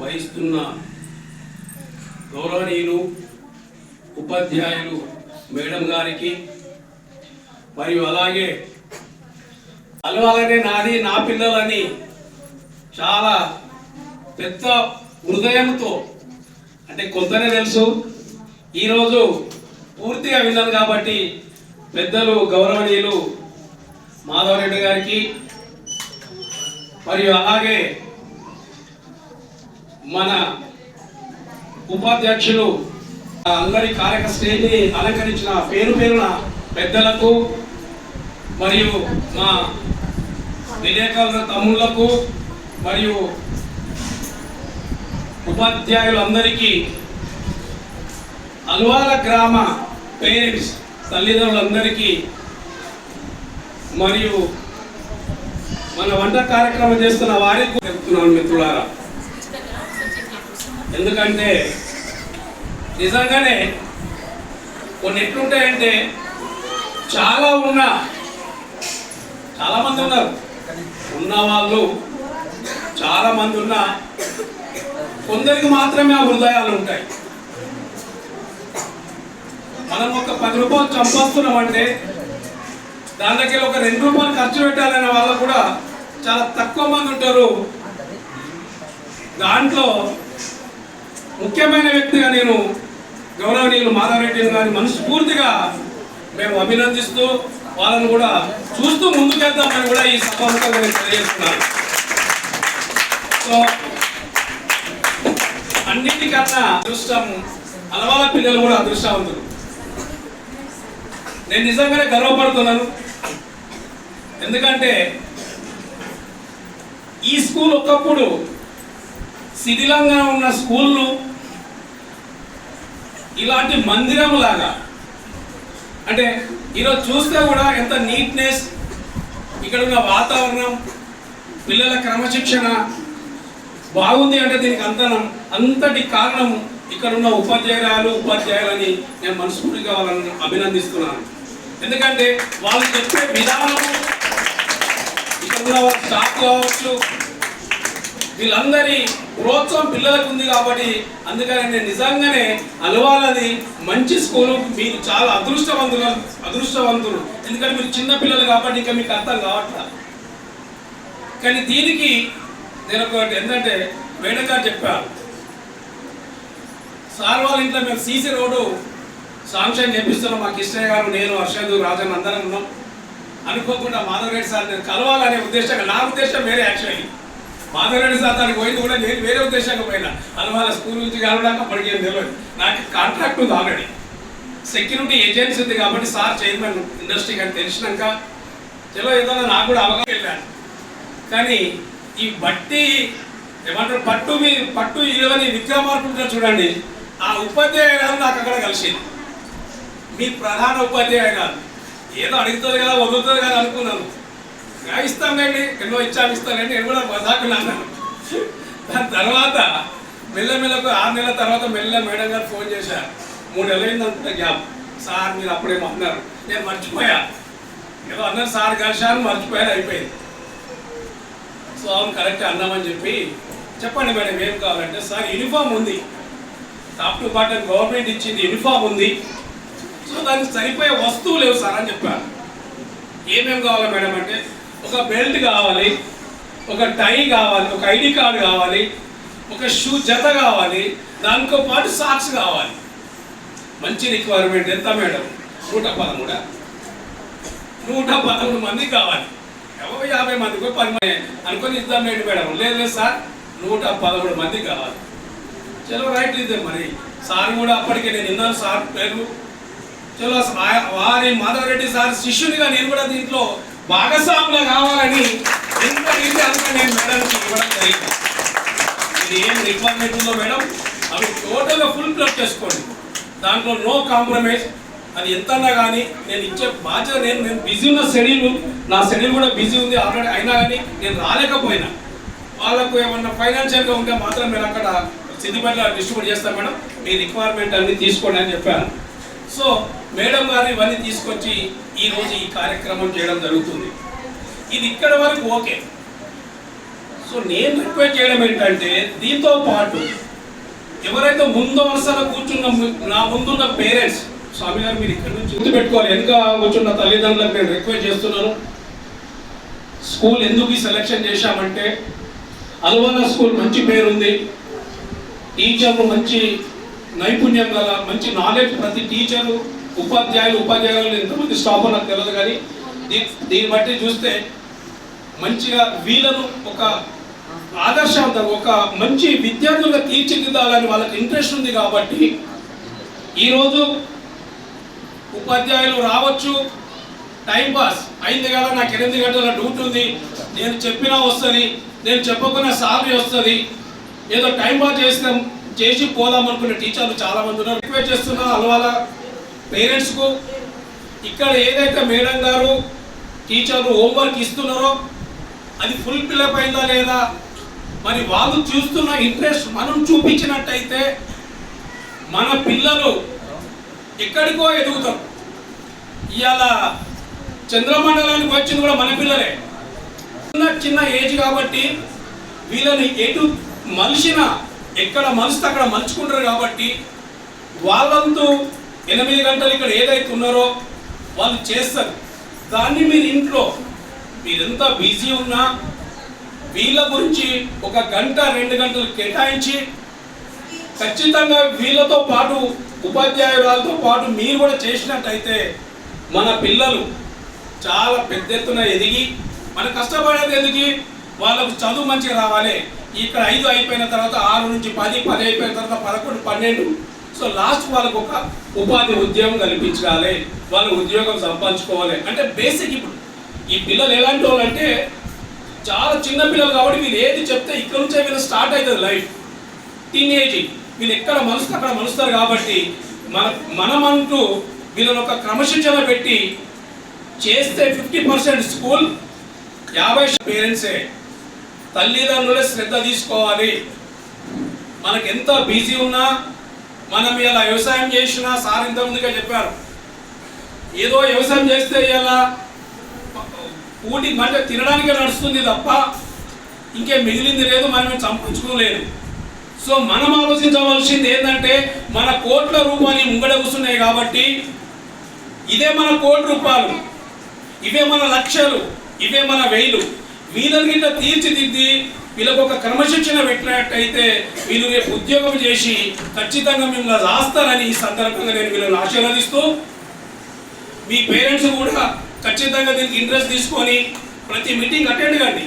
వహిస్తున్న గౌరవనీయులు ఉపాధ్యాయులు మేడం గారికి మరియు అలాగే అలవాలనే నాది నా పిల్లలని చాలా పెద్ద హృదయంతో, అంటే కొంతనే తెలుసు, ఈరోజు పూర్తిగా విన్నాను కాబట్టి పెద్దలు గౌరవనీయులు మాధవరెడ్డి గారికి మరియు అలాగే మన ఉపాధ్యక్షులు అందరి కార్యక్రమ స్టేజ్ని అలంకరించిన పేరు పేరున పెద్దలకు మరియు మా విలేకరుల తమ్ముళ్లకు మరియు ఉపాధ్యాయులందరికీ, అల్వాల గ్రామ పేరెంట్స్ తల్లిదండ్రులందరికీ మరియు మన వంట కార్యక్రమం చేస్తున్న వారికి చెప్తున్నాను మిత్రులారా. ఎందుకంటే నిజంగానే కొన్ని ఎట్లుంటాయంటే చాలా మంది ఉన్నారు, ఉన్నవాళ్ళు చాలా మంది ఉన్నా కొందరికి మాత్రమే ఆ హృదయాలు ఉంటాయి. మనం ఒక 10 రూపాయలు చంపొస్తున్నామంటే దాని దగ్గర ఒక 2 రూపాయలు ఖర్చు పెట్టాలనే వాళ్ళు కూడా చాలా తక్కువ మంది ఉంటారు. దాంట్లో ముఖ్యమైన వ్యక్తిగా నేను గౌరవనీయులు మాధవరెడ్డి గారిని మనస్ఫూర్తిగా మేము అభినందిస్తూ వాళ్ళని కూడా చూస్తూ ముందుకెళ్తామని కూడా ఈ సభాముఖంగా నేను తెలియజేస్తున్నాను. సో అన్నిటికన్నా అదృష్టం, అలవాల పిల్లలు కూడా అదృష్టవంతులు. నేను నిజంగానే గర్వపడుతున్నాను. ఎందుకంటే ఈ స్కూల్ ఒకప్పుడు శిథిలంగా ఉన్న స్కూళ్ళు ఇలాంటి మందిరం లాగా, అంటే ఈరోజు చూస్తే కూడా ఎంత నీట్నెస్, ఇక్కడ ఉన్న వాతావరణం, పిల్లల క్రమశిక్షణ బాగుంది అంటే దీనికి అంతటి కారణం ఇక్కడ ఉన్న ఉపాధ్యాయులని నేను మనస్ఫూర్తిగా వాళ్ళని అభినందిస్తున్నాను. ఎందుకంటే వాళ్ళు చెప్పే విధానం, ఇక్కడ ఉన్న వాళ్ళ స్టాఫ్ కావచ్చు, వీళ్ళందరి ప్రోత్సాహం పిల్లలకు ఉంది కాబట్టి అందుకని నేను నిజంగానే అలవాలది మంచి స్కూలు, మీరు చాలా అదృష్టవంతులు. ఎందుకంటే మీరు చిన్న పిల్లలు కాబట్టి ఇంకా మీకు అర్థం కావట్లా. కానీ దీనికి నేను ఒకటి ఏంటంటే మేడం గారు చెప్పారు, సార్ వాళ్ళ ఇంట్లో మేము సీసీ రోడ్డు శాంక్షన్ చేపిస్తున్నాం. మా కిష్టయ్య గారు, నేను, హర్షద్, రాజన్ అందరం ఉన్నాం. అనుకోకుండా మాధవరెడ్డి సార్ నేను కలవాలనే ఉద్దేశంగా, నా ఉద్దేశం వేరే. యాక్చువల్లీ మాధవరెడ్డి సార్ దానికి పోయింది కూడా నేను వేరే ఉద్దేశంగా పోయినా. అలవాల స్కూల్ నుంచి కలవడానికి అప్పటికేం తెలియదు. నాకు కాంట్రాక్ట్ ఉంది ఆల్రెడీ, సెక్యూరిటీ ఏజెన్సీ ఉంది కాబట్టి సార్ చైర్మన్ ఇండస్ట్రీ అని తెలిసినాక చలో ఏదైనా నాకు కూడా అవగాహన వెళ్ళాను. కానీ ఈ బట్టి ఏమంటారు పట్టు ఇరవని విక్రమార్కుడు చూడండి, ఆ ఉపాధ్యాయురాలు నాకు అక్కడ కలిసింది. మీ ప్రధాన ఉపాధ్యాయురాలు ఏదో అడుగుతుంది కదా, వదులుతుంది కదా అనుకున్నాను. ఇస్తానండి, ఎన్నో ఇస్తానండి, నేను కూడా మజాకున్నాను. దాని తర్వాత మెల్లమెల్లకు 6 నెలల తర్వాత మేడం గారు ఫోన్ చేశారు. 3 నెలలు అయింది అనుకుంటా గ్యాప్. సార్ మీరు అప్పుడేమో అన్నారు, నేను మర్చిపోయా, ఏదో అన్నారు సార్ కలిశాను, మర్చిపోయాను, అయిపోయింది. సో అవును కరెక్ట్ అన్నామని చెప్పి, చెప్పండి మేడం ఏం కావాలంటే, సార్ యూనిఫామ్ ఉంది, టాప్ టు బాటమ్ గవర్నమెంట్ ఇచ్చింది, యూనిఫామ్ ఉంది, సో దానికి సరిపోయే వస్తువు లేవు సార్ అని చెప్పారు. ఏమేమి కావాలి మేడం అంటే, ఒక బెల్ట్ కావాలి, ఒక టై కావాలి, ఒక ఐడి కార్డు కావాలి, ఒక షూ జత కావాలి, దానితో పాటు సాక్స్ కావాలి. మంచి రిక్వైర్మెంట్. ఎంత మేడం? 113 మందికి కావాలి. 50 మందికి 10 మంది అనుకొని ఇద్దాం లేండి మేడం. లేదు సార్ 113 మందికి కావాలి. చలో రైట్ ఇద్దే. మరి సార్ కూడా అప్పటికే నేను విన్నాను సార్ పేరు. చలో వారి మాధవరెడ్డి సార్ శిష్యునిగా నేను కూడా దీంట్లో భాగస్వాముగా కావాలని ఎంత రీతి అంతా నేను మేడంకి ఇవ్వడం జరిగింది. ఇది ఏం రిక్వైర్మెంట్ ఉందో మేడం అవి టోటల్గా ఫుల్ ప్లగ్ చేసుకోండి, దాంట్లో నో కాంప్రమైజ్. అది ఎంతన్నా కానీ నేను ఇచ్చే బాధ్యత, నేను బిజీ ఉన్న నా షెడ్యూల్ కూడా బిజీ ఉంది ఆల్రెడీ. అయినా కానీ నేను రాలేకపోయినా వాళ్ళకు ఏమన్నా ఫైనాన్షియల్గా ఉంటే మాత్రం మీరు అక్కడ సిద్దిపేటలో డిస్ట్రిబ్యూట్ చేస్తాను మేడం, మీ రిక్వైర్మెంట్ అన్ని తీసుకోండి అని చెప్పాను. సో మేడం గారు ఇవన్నీ తీసుకొచ్చి ఈరోజు ఈ కార్యక్రమం చేయడం జరుగుతుంది. ఇది ఇక్కడ వరకు ఓకే. సో నేను రిక్వెస్ట్ చేయడం ఏంటంటే దీంతో పాటు ఎవరైతే ముందు వరుసలో కూర్చున్న నా ముందున్న పేరెంట్స్, స్వామి గారు మీరు ఇక్కడ నుంచి గుర్తుపెట్టుకోవాలి, వెనుక కూర్చున్న తల్లిదండ్రులకు నేను రిక్వెస్ట్ చేస్తున్నాను. స్కూల్ ఎందుకు ఈ సెలెక్షన్ చేశామంటే అల్వాలా స్కూల్ మంచి పేరుంది, టీచర్లు మంచి నైపుణ్యం గల, మంచి నాలెడ్జ్, ప్రతి టీచరు ఉపాధ్యాయులు ఎంతమంది స్టాఫ్ నాకు తెలియదు, కానీ దీన్ని బట్టి చూస్తే మంచిగా వీళ్ళను ఒక ఆదర్శవంతంగా ఒక మంచి విద్యార్థులుగా తీర్చిదిద్దాలని వాళ్ళకి ఇంట్రెస్ట్ ఉంది. కాబట్టి ఈరోజు ఉపాధ్యాయులు రావచ్చు, టైం పాస్ అయింది కదా, నాకు 8 గంటల డ్యూటీ ఉంది, నేను చెప్పినా వస్తుంది, నేను చెప్పకున్నా సాలరీ వస్తుంది, ఏదో టైం పాస్ చేసి పోదాం అనుకునే టీచర్లు చాలామంది ఉన్నారు. రిక్వెస్ట్ చేస్తున్నా అల్వాలా పేరెంట్స్కు, ఇక్కడ ఏదైతే మేడం గారు టీచర్లు హోంవర్క్ ఇస్తున్నారో అది ఫుల్ ఫిల్అప్ అయిందా లేదా, మరి వాళ్ళు చూస్తున్న ఇంట్రెస్ట్ మనం చూపించినట్టయితే మన పిల్లలు ఎక్కడికో ఎదుగుతారు. ఇవాళ చంద్రమండలానికి వచ్చింది కూడా మన పిల్లలే, చిన్న ఏజ్ కాబట్టి వీళ్ళని ఎటు మలిసిన ఎక్కడ మలిస్తే అక్కడ మలుచుకుంటారు. కాబట్టి వాళ్ళంతూ 8 గంటలు ఇక్కడ ఏదైతే ఉన్నారో వాళ్ళు చేస్తారు. దాన్ని మీరు ఇంట్లో మీరెంత బిజీ ఉన్నా వీళ్ళ గురించి 1 గంట 2 గంటలు కేటాయించి ఖచ్చితంగా వీళ్ళతో పాటు ఉపాధ్యాయురాలతో పాటు మీరు కూడా చేసినట్టయితే మన పిల్లలు చాలా పెద్ద ఎత్తున ఎదిగి, మన కష్టపడేది ఎదిగి వాళ్ళకు చదువు మంచిగా రావాలి. ఇక్కడ 5 అయిపోయిన తర్వాత 6 నుంచి 10, 10 అయిపోయిన తర్వాత 11, 12, సో లాస్ట్ వాళ్ళకు ఒక ఉపాధి ఉద్యోగం కల్పించాలి, వాళ్ళు ఉద్యోగం సంపాదించుకోవాలి. అంటే బేసిక్ ఇప్పుడు ఈ పిల్లలు ఎలాంటి వాళ్ళు అంటే చాలా చిన్న పిల్లలు కాబట్టి వీళ్ళు ఏది చెప్తే ఇక్కడ నుంచే వీళ్ళు స్టార్ట్ అవుతుంది లైఫ్, టీనేజ్, వీళ్ళు ఎక్కడ మలుస్తే అక్కడ మలుస్తారు. కాబట్టి మనమంటూ వీళ్ళని ఒక క్రమశిక్షణ పెట్టి చేస్తే 50% స్కూల్, 50% పేరెంట్సే, తల్లిదండ్రులే శ్రద్ధ తీసుకోవాలి. మనకు ఎంత బిజీ ఉన్నా మనం ఇలా వ్యవసాయం చేసినా, సార్ ఇంతకుముందుగా చెప్పారు, ఏదో వ్యవసాయం చేస్తే ఇలా ఊటి అంటే తినడానికే నడుస్తుంది తప్ప ఇంకే మిగిలింది లేదు, మనం సంపాదించుకోలేదు. సో మనం ఆలోచించవలసింది ఏంటంటే మన కోట్ల రూపాయలు ముంగడ కూర్చున్నాయి కాబట్టి ఇదే మన కోటి రూపాయలు, ఇవే మన లక్షలు, ఇవే మన వేలు, వీళ్ళని గిట్ట తీర్చిదిద్ది వీళ్ళకు ఒక క్రమశిక్షణ పెట్టినట్టయితే వీళ్ళు రేపు ఉద్యోగం చేసి ఖచ్చితంగా మిమ్మల్ని రాస్తారని ఈ సందర్భంగా నేను వీళ్ళని ఆశీర్వదిస్తూ, మీ పేరెంట్స్ కూడా ఖచ్చితంగా దీనికి ఇంట్రెస్ట్ తీసుకొని ప్రతి మీటింగ్ అటెండ్ కండి.